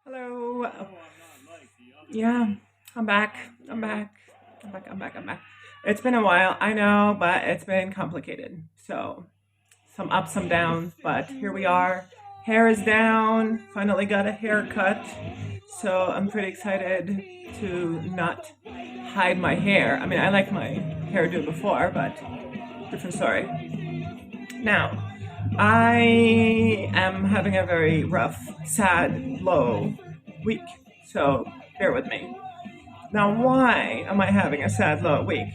Hello. Yeah, I'm back. I'm back. I'm back. It's been a while, I know, but it's been complicated. So, some ups, some downs, but here we are. Hair is down. Finally got a haircut. So, I'm pretty excited to not hide my hair. I mean, I like my hairdo before, but different story. Now, I am having a very rough, sad, low week. So bear with me. Now, why am I having a sad, low week?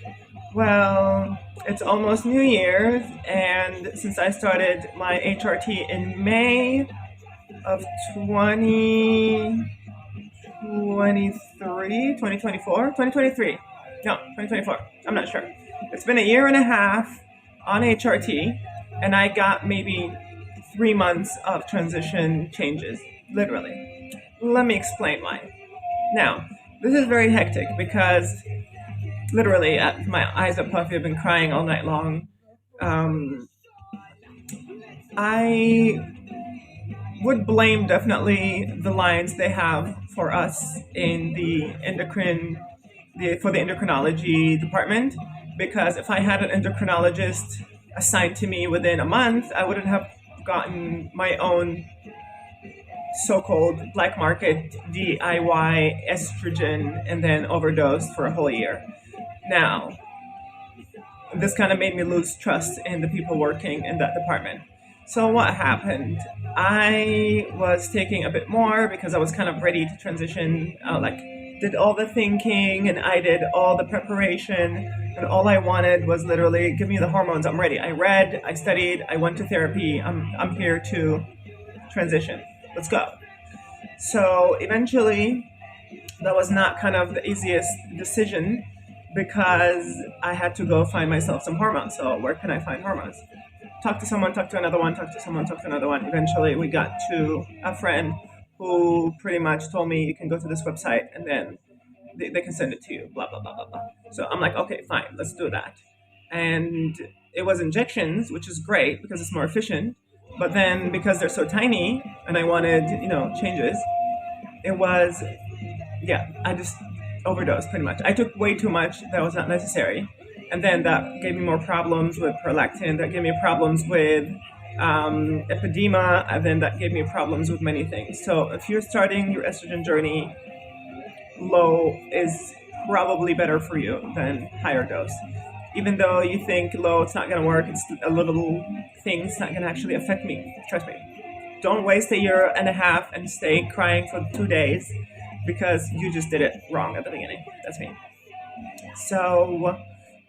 Well, it's almost New Year's, and since I started my HRT in May of 2023, 2024, 2023. No, 2024. I'm not sure. It's been a year and a half on HRT, and I got maybe 3 months of transition changes, literally. Let me explain why. Now, this is very hectic because literally my eyes are puffy. I've been crying all night long. Um, I would blame definitely the lines they have for us in for the endocrinology department, because if I had an endocrinologist assigned to me within a month, I wouldn't have gotten my own so-called black market DIY estrogen and then overdosed for a whole year. Now, this kind of made me lose trust in the people working in that department. So what happened? I was taking a bit more because I was kind of ready to transition. Like, did all the thinking and I did all the preparation, and all I wanted was literally give me the hormones. I'm ready. I read, I studied, I went to therapy. I'm here to transition. Let's go. So eventually, that was not kind of the easiest decision because I had to go find myself some hormones. So where can I find hormones? Talk to someone, talk to another one, talk to someone, talk to another one. Eventually, we got to a friend who pretty much told me you can go to this website and then they can send it to you, blah, blah, blah, blah, blah. So I'm like, okay, fine, let's do that. And it was injections, which is great because it's more efficient. But then because they're so tiny and I wanted, changes, it was, yeah, I just overdosed pretty much. I took way too much that was not necessary. And then that gave me more problems with prolactin, that gave me problems with epidema, and then that gave me problems with many things. So if you're starting your estrogen journey, low is probably better for you than higher dose. Even though you think low, it's not going to work, it's a little thing, it's not going to actually affect me. Trust me. Don't waste a year and a half and stay crying for 2 days because you just did it wrong at the beginning. That's me. So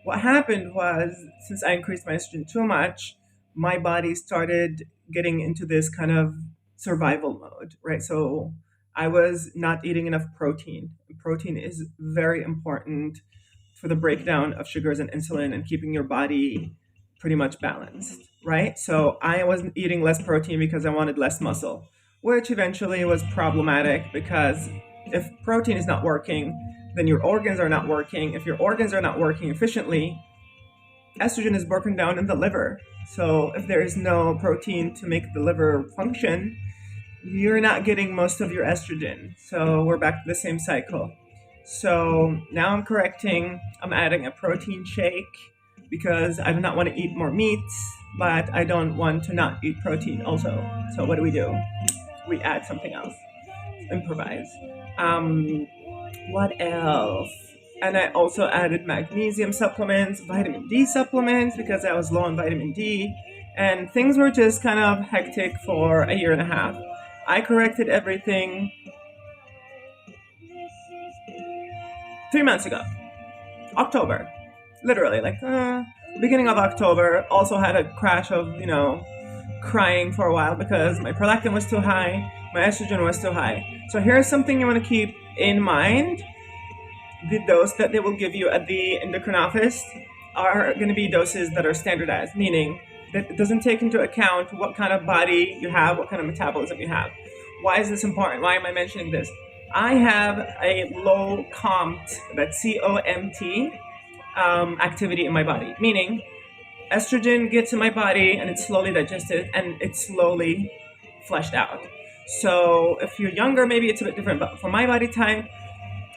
what happened was, since I increased my estrogen too much, my body started getting into this kind of survival mode, right? So I was not eating enough protein. Protein is very important for the breakdown of sugars and insulin and keeping your body pretty much balanced, right? So I wasn't eating less protein because I wanted less muscle, which eventually was problematic because if protein is not working, then your organs are not working. If your organs are not working efficiently, estrogen is broken down in the liver. So if there is no protein to make the liver function, you're not getting most of your estrogen. So we're back to the same cycle. So now I'm correcting. I'm adding a protein shake because I do not want to eat more meats, but I don't want to not eat protein also. So what do? We add something else. Improvise. What else? And I also added magnesium supplements, vitamin D supplements because I was low on vitamin D. And things were just kind of hectic for a year and a half. I corrected everything 3 months ago, October, literally, like beginning of October. Also had a crash of, crying for a while because my prolactin was too high, my estrogen was too high. So here's something you want to keep in mind. The dose that they will give you at the endocrine office are going to be doses that are standardized, meaning that it doesn't take into account what kind of body you have, what kind of metabolism you have. Why is this important? Why am I mentioning this? I have a low COMT, that's COMT, activity in my body, meaning estrogen gets in my body and it's slowly digested and it's slowly flushed out. So if you're younger, maybe it's a bit different. But for my body type,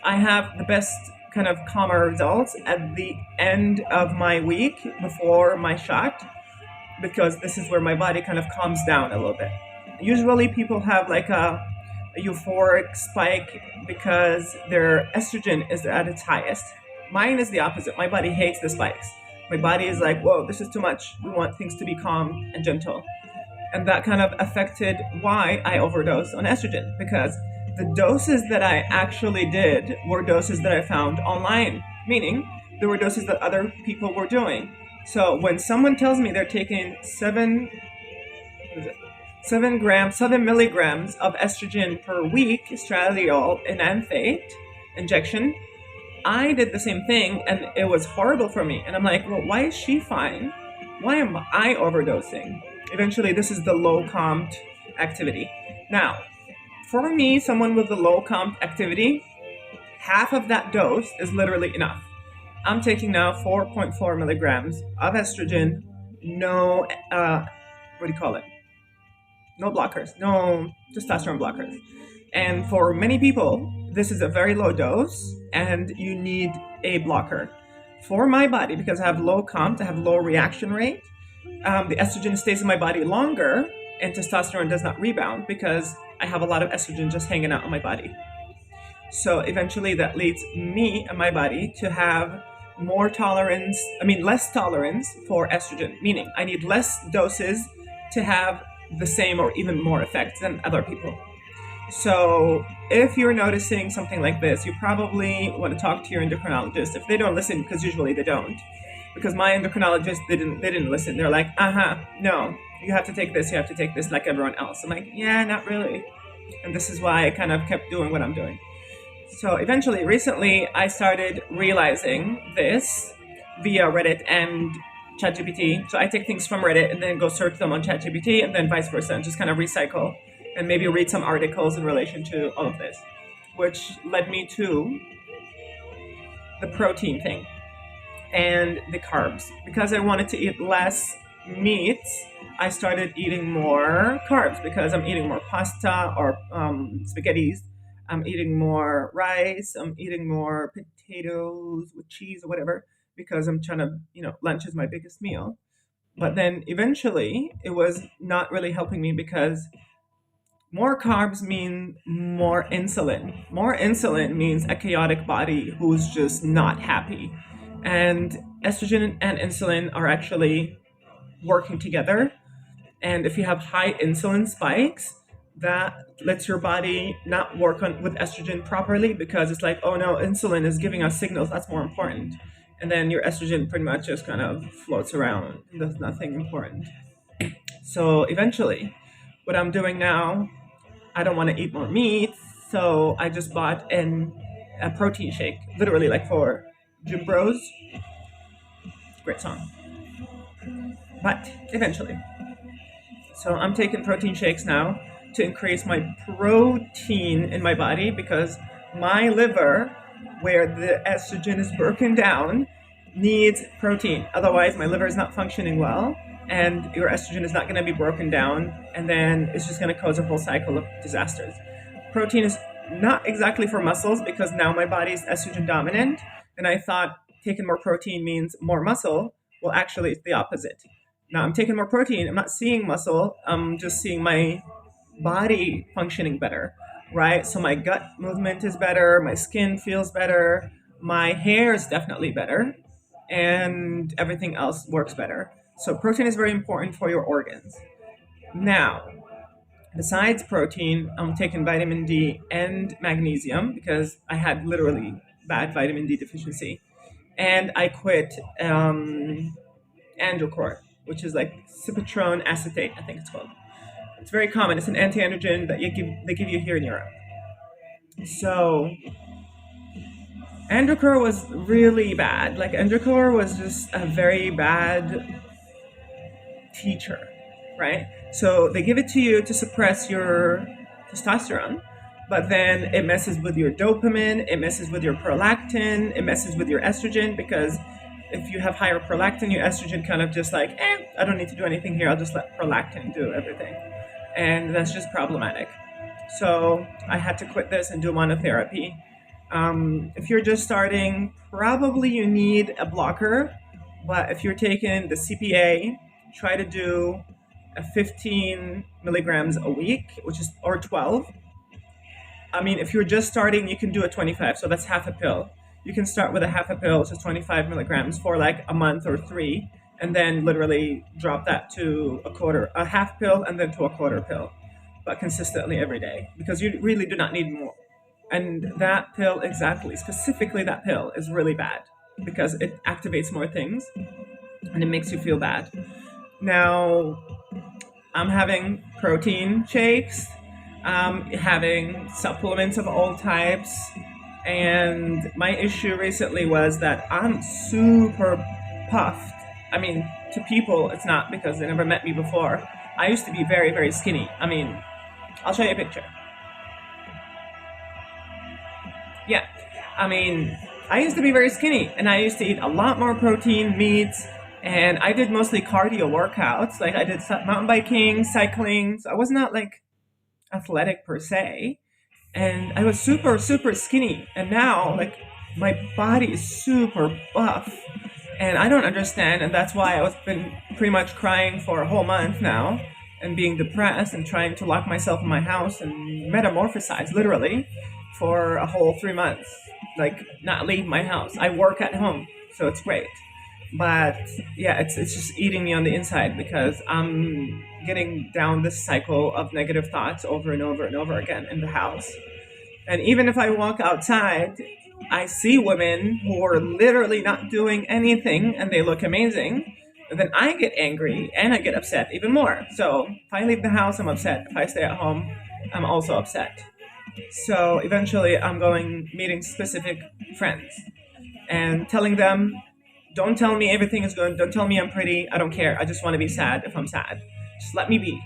I have the best kind of calmer results at the end of my week before my shot, because this is where my body kind of calms down a little bit. Usually people have like a euphoric spike because their estrogen is at its highest. Mine is the opposite. My body hates the spikes. My body is like, whoa, this is too much. We want things to be calm and gentle. And that kind of affected why I overdosed on estrogen, because the doses that I actually did were doses that I found online, meaning there were doses that other people were doing. So when someone tells me they're taking 7 milligrams of estrogen per week, estradiol and anthate injection, I did the same thing and it was horrible for me. And I'm like, well, why is she fine? Why am I overdosing? Eventually, this is the low comped activity. Now, for me, someone with the low comped activity, half of that dose is literally enough. I'm taking now 4.4 milligrams of estrogen, no, what do you call it? No blockers, no testosterone blockers. And for many people, this is a very low dose and you need a blocker. For my body, because I have low comp, I have low reaction rate, the estrogen stays in my body longer and testosterone does not rebound because I have a lot of estrogen just hanging out on my body. So eventually that leads me and my body to have less tolerance for estrogen, meaning I need less doses to have the same or even more effects than other people. So if you're noticing something like this, you probably want to talk to your endocrinologist. If they don't listen, because usually they don't, because my endocrinologist didn't listen. They're like, no, you have to take this like everyone else. I'm like, yeah, not really. And this is why I kind of kept doing what I'm doing. So eventually, recently, I started realizing this via Reddit and ChatGPT. So I take things from Reddit and then go search them on ChatGPT and then vice versa and just kind of recycle and maybe read some articles in relation to all of this, which led me to the protein thing and the carbs. Because I wanted to eat less meats, I started eating more carbs because I'm eating more pasta or spaghettis. I'm eating more rice. I'm eating more potatoes with cheese or whatever because I'm trying to, lunch is my biggest meal. But then eventually it was not really helping me because more carbs mean more insulin. More insulin means a chaotic body who's just not happy. And estrogen and insulin are actually working together. And if you have high insulin spikes, that lets your body not work with estrogen properly because it's like, oh no, insulin is giving us signals, that's more important. And then your estrogen pretty much just kind of floats around and does nothing important. So eventually, what I'm doing now, I don't want to eat more meat, so I just bought a protein shake, literally like for gym bros. Great song. But eventually. So I'm taking protein shakes now to increase my protein in my body because my liver, where the estrogen is broken down, needs protein. Otherwise, my liver is not functioning well and your estrogen is not going to be broken down, and then it's just going to cause a whole cycle of disasters. Protein is not exactly for muscles because now my body is estrogen dominant, and I thought taking more protein means more muscle. Well, actually, it's the opposite. Now I'm taking more protein. I'm not seeing muscle. I'm just seeing my body functioning better, right? So my gut movement is better. My skin feels better. My hair is definitely better. And everything else works better. So protein is very important for your organs. Now, besides protein, I'm taking vitamin D and magnesium because I had literally bad vitamin D deficiency. And I quit Androcor, which is like cypitron acetate, I think it's called. It's very common. It's an anti-androgen that they give you here in Europe. So Androcor was really bad. Like Androcor was just a very bad teacher, right? So they give it to you to suppress your testosterone, but then it messes with your dopamine, it messes with your prolactin, it messes with your estrogen because if you have higher prolactin, your estrogen kind of just like, I don't need to do anything here. I'll just let prolactin do everything. And that's just problematic. So I had to quit this and do monotherapy. If you're just starting, probably you need a blocker. But if you're taking the CPA, try to do a 15 milligrams a week, which is or 12. I mean, if you're just starting, you can do a 25. So that's half a pill. You can start with a half a pill, which is 25 milligrams for like a month or three, and then literally drop that to a quarter, a half pill, and then to a quarter pill, but consistently every day because you really do not need more. And that pill, exactly, specifically that pill, is really bad because it activates more things and it makes you feel bad. Now, I'm having protein shakes, having supplements of all types. And my issue recently was that I'm super puffed. I mean, to people, it's not because they never met me before. I used to be very, very skinny. I mean, I'll show you a picture. Yeah. I mean, I used to be very skinny and I used to eat a lot more protein, meats, and I did mostly cardio workouts. Like I did mountain biking, cycling. So I was not like athletic per se. And I was super, super skinny. And now, like, my body is super buff. And I don't understand. And that's why I was been pretty much crying for a whole month now and being depressed and trying to lock myself in my house and metamorphosize literally for a whole 3 months. Like, not leave my house. I work at home, so it's great. But yeah, it's just eating me on the inside because I'm getting down this cycle of negative thoughts over and over and over again in the house. And even if I walk outside, I see women who are literally not doing anything and they look amazing. And then I get angry and I get upset even more. So if I leave the house, I'm upset. If I stay at home, I'm also upset. So eventually I'm going meeting specific friends and telling them, don't tell me everything is good. Don't tell me I'm pretty. I don't care. I just want to be sad if I'm sad. Just let me be.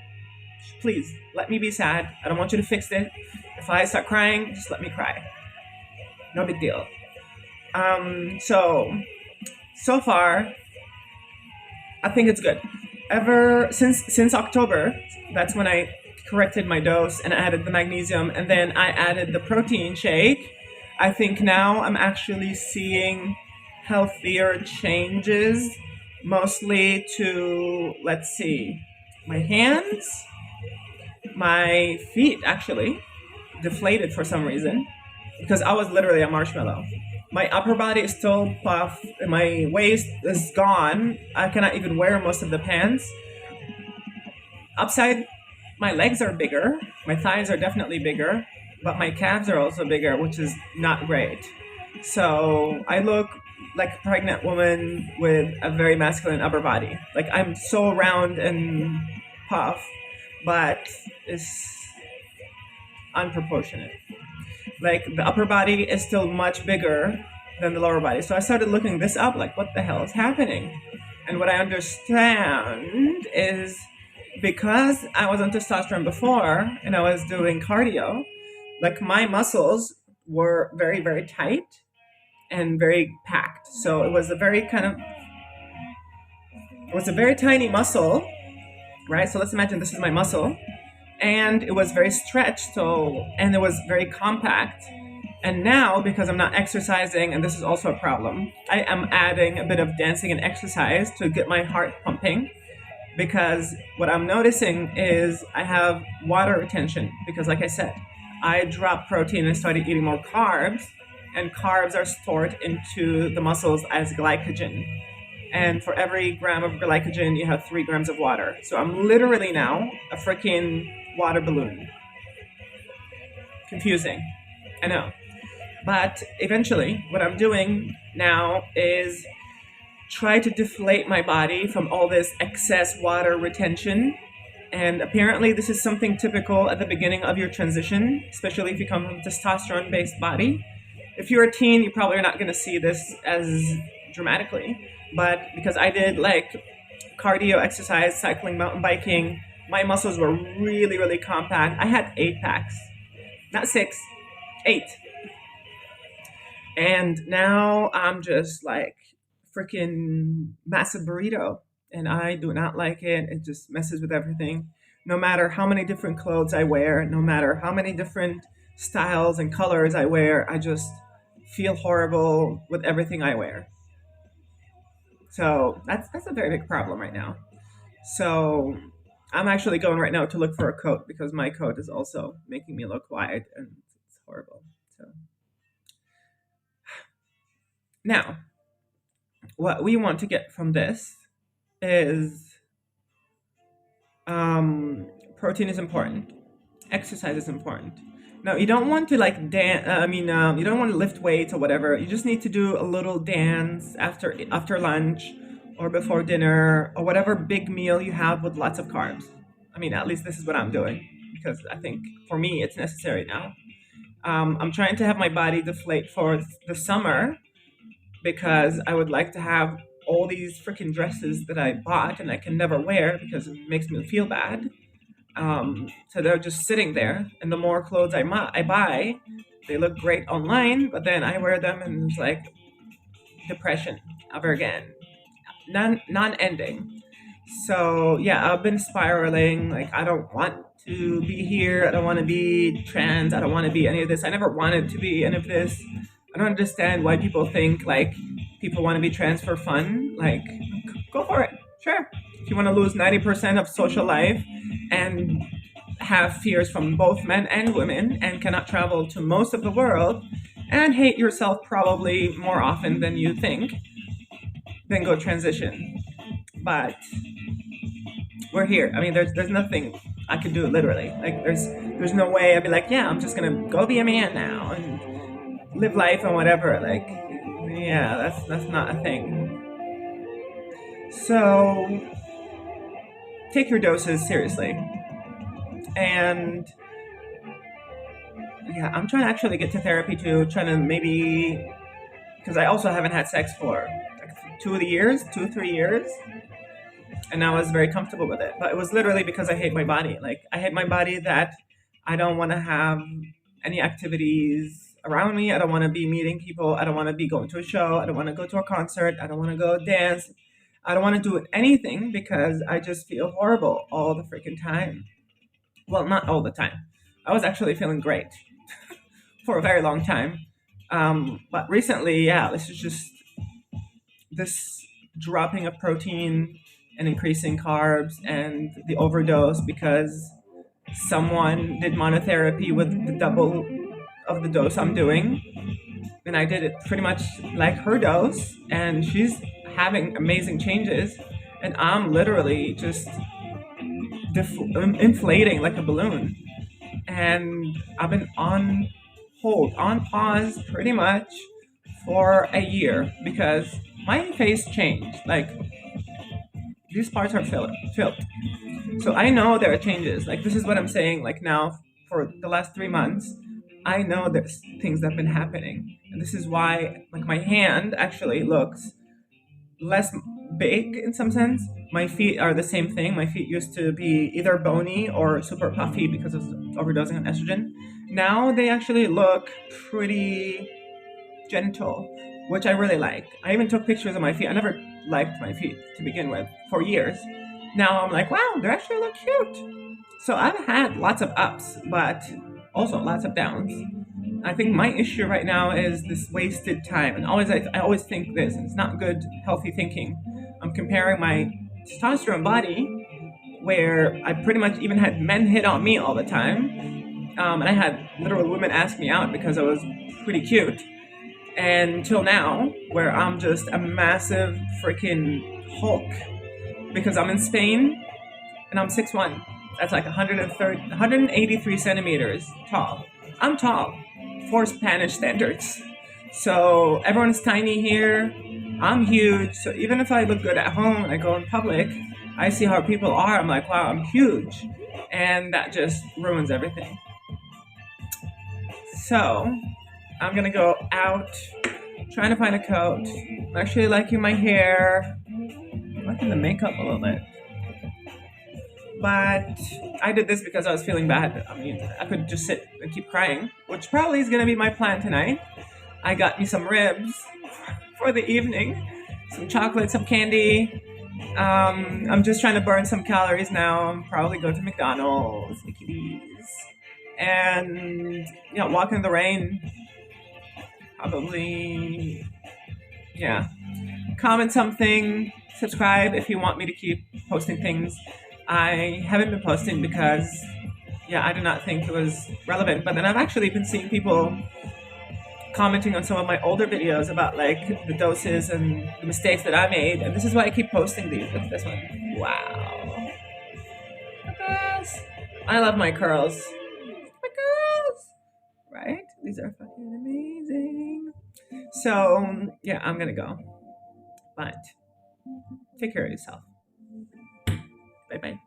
Please, let me be sad. I don't want you to fix it. If I start crying, just let me cry. No big deal. So far, I think it's good. Ever since October, that's when I corrected my dose and added the magnesium, and then I added the protein shake. I think now I'm actually seeing healthier changes, mostly to, let's see, my hands, my feet actually deflated for some reason because I was literally a marshmallow. My upper body is still puffed, and my waist is gone. I cannot even wear most of the pants. Upside, my legs are bigger. My thighs are definitely bigger, but my calves are also bigger, which is not great. So I look like a pregnant woman with a very masculine upper body. Like I'm so round and puff, but it's unproportionate. Like the upper body is still much bigger than the lower body. So I started looking this up, like what the hell is happening? And what I understand is because I was on testosterone before and I was doing cardio, like my muscles were very, very tight and very packed. So it was a very kind of, it was a very tiny muscle, right? So let's imagine this is my muscle, and it was very stretched, so, and it was very compact. And now, because I'm not exercising, and this is also a problem, I am adding a bit of dancing and exercise to get my heart pumping. Because what I'm noticing is I have water retention. Because, like I said, I dropped protein and started eating more carbs, and carbs are stored into the muscles as glycogen. And for every gram of glycogen, you have 3 grams of water. So I'm literally now a freaking water balloon. Confusing, I know. But eventually, what I'm doing now is try to deflate my body from all this excess water retention. And apparently, this is something typical at the beginning of your transition, especially if you come from a testosterone based body. If you're a teen, you probably are not going to see this as dramatically. But because I did like cardio exercise, cycling, mountain biking, my muscles were really, really compact. I had 8 packs, not 6, 8. And now I'm just like freaking massive burrito. And I do not like it. It just messes with everything. No matter how many different clothes I wear, no matter how many different styles and colors I wear, I just feel horrible with everything I wear. So that's a very big problem right now. So I'm actually going right now to look for a coat because my coat is also making me look wide and it's horrible. So now, what we want to get from this is protein is important, exercise is important. Now you don't want to like dance. You don't want to lift weights or whatever. You just need to do a little dance after lunch, or before dinner, or whatever big meal you have with lots of carbs. I mean, at least this is what I'm doing because I think for me it's necessary now. I'm trying to have my body deflate for the summer because I would like to have all these freaking dresses that I bought and I can never wear because it makes me feel bad. So they're just sitting there, and the more clothes I buy, they look great online, but then I wear them and it's like depression ever again, non-ending. So yeah, I've been spiraling. Like I don't want to be here. I don't want to be trans. I don't want to be any of this. I never wanted to be any of this. I don't understand why people think like people want to be trans for fun. Like, go for it. Sure. If you want to lose 90% of social life and have fears from both men and women and cannot travel to most of the world and hate yourself probably more often than you think, then go transition. But we're here. I mean, there's nothing I could do literally. Like there's no way I'd be like, yeah, I'm just gonna go be a man now and live life and whatever. Like, yeah, that's not a thing. So take your doses seriously. And yeah, I'm trying to actually get to therapy too, trying to maybe because I also haven't had sex for like 2 3 years, and I was very comfortable with it. But it was literally because I hate my body. Like I hate my body that I don't want to have any activities around me. I don't want to be meeting people. I don't want to be going to a show. I don't want to go to a concert. I don't want to go dance. I don't want to do anything because I just feel horrible all the freaking time. Well, not all the time. I was actually feeling great for a very long time. But recently, yeah, this is just this dropping of protein and increasing carbs and the overdose because someone did monotherapy with the double of the dose I'm doing. And I did it pretty much like her dose, and she's having amazing changes. And I'm literally just inflating like a balloon. And I've been on hold, on pause pretty much for a year because my face changed. Like these parts are filled. So I know there are changes. Like this is what I'm saying. Like now for the last 3 months, I know there's things that have been happening. And this is why like my hand actually looks less big in some sense. My feet are the same thing. My feet used to be either bony or super puffy because of overdosing on estrogen. Now they actually look pretty gentle, which I really like. I even took pictures of my feet. I never liked my feet to begin with for years. Now I'm like, wow, they actually look cute. So I've had lots of ups, but also lots of downs. I think my issue right now is this wasted time, and I always think this, and it's not good, healthy thinking. I'm comparing my testosterone body, where I pretty much even had men hit on me all the time, and I had literal women ask me out because I was pretty cute, and until now, where I'm just a massive freaking Hulk because I'm in Spain and I'm 6'1". That's like 183 centimeters tall. I'm tall for Spanish standards. So everyone's tiny here. I'm huge. So even if I look good at home and I go in public, I see how people are. I'm like, wow, I'm huge. And that just ruins everything. So I'm going to go out trying to find a coat. I'm actually liking my hair. I'm liking the makeup a little bit. But I did this because I was feeling bad. I mean, I could just sit and keep crying, which probably is going to be my plan tonight. I got me some ribs for the evening, some chocolate, some candy, I'm just trying to burn some calories now. I'm probably go to McDonald's, Mickey D's, and walk in the rain. Probably, yeah. Comment something, subscribe if you want me to keep posting things. I haven't been posting because, yeah, I do not think it was relevant. But then I've actually been seeing people commenting on some of my older videos about like the doses and the mistakes that I made, and this is why I keep posting these. Look at this one. Wow. Look at this. I love my curls. My curls. Right? These are fucking amazing. So, yeah, I'm gonna go. But take care of yourself. Bye bye.